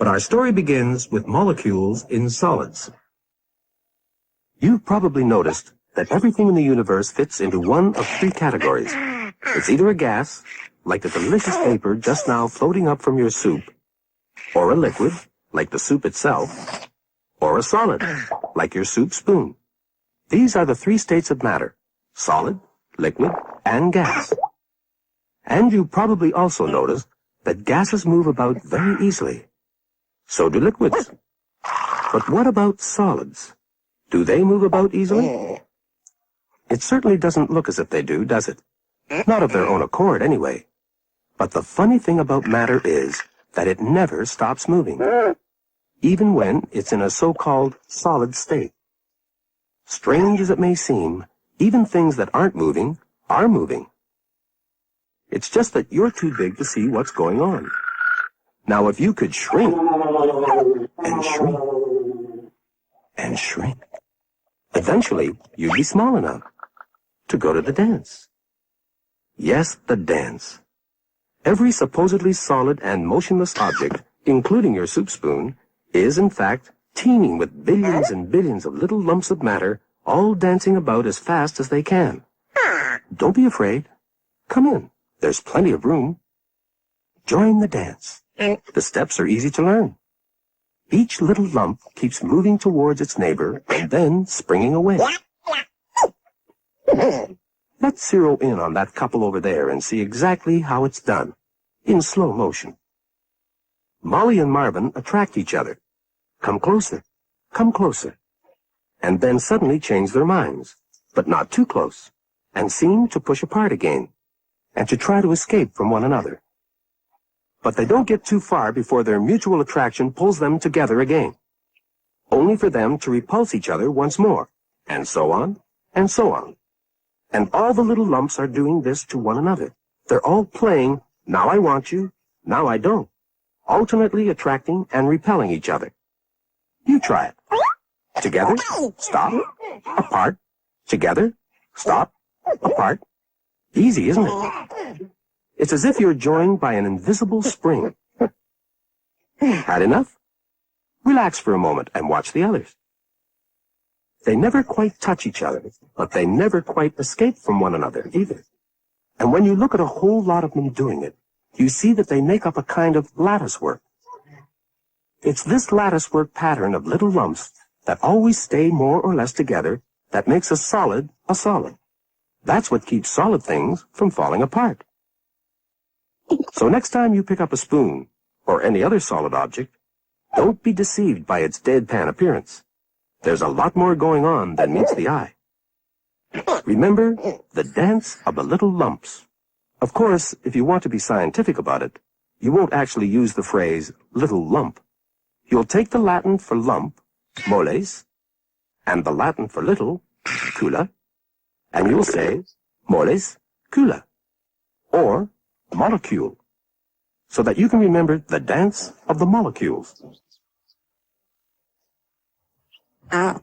But our story begins with molecules in solids. You've probably noticed that everything in the universe fits into one of three categories. It's either a gas, like the delicious vapor just now floating up from your soup, or a liquid, like the soup itself, or a solid, like your soup spoon. These are the three states of matter: solid, liquid, and gas. And you probably also noticed that gases move about very easily. So do liquids. But what about solids? Do they move about easily? It certainly doesn't look as if they do, does it? Not of their own accord, anyway. But the funny thing about matter is that it never stops moving, even when it's in a so-called solid state. Strange as it may seem, even things that aren't moving are moving. It's just that you're too big to see what's going on. Now, if you could shrink, and shrink, and shrink, eventually you'd be small enough to go to the dance. Yes, the dance. Every supposedly solid and motionless object, including your soup spoon, is in fact teeming with billions and billions of little lumps of matter, all dancing about as fast as they can. Don't be afraid. Come in. There's plenty of room. Join the dance. The steps are easy to learn. Each little lump keeps moving towards its neighbor and then springing away. Let's zero in on that couple over there and see exactly how it's done, in slow motion. Molly and Marvin attract each other. Come closer, and then suddenly change their minds, but not too close, and seem to push apart again, and to try to escape from one another. But they don't get too far before their mutual attraction pulls them together again, only for them to repulse each other once more, and so on, and so on. And all the little lumps are doing this to one another. They're all playing, now I want you, now I don't, alternately attracting and repelling each other. You try it. Together, stop, apart, together, stop, apart. Easy, isn't it? It's as if you're joined by an invisible spring. Had enough? Relax for a moment and watch the others. They never quite touch each other, but they never quite escape from one another either. And when you look at a whole lot of them doing it, you see that they make up a kind of lattice work. It's this lattice work pattern of little lumps that always stay more or less together that makes a solid a solid. That's what keeps solid things from falling apart. So next time you pick up a spoon, or any other solid object, don't be deceived by its deadpan appearance. There's a lot more going on than meets the eye. Remember, the dance of the little lumps. Of course, if you want to be scientific about it, you won't actually use the phrase little lump. You'll take the Latin for lump, moles, and the Latin for little, cula, and you'll say moles cula, or molecule, so that you can remember the dance of the molecules. Ah.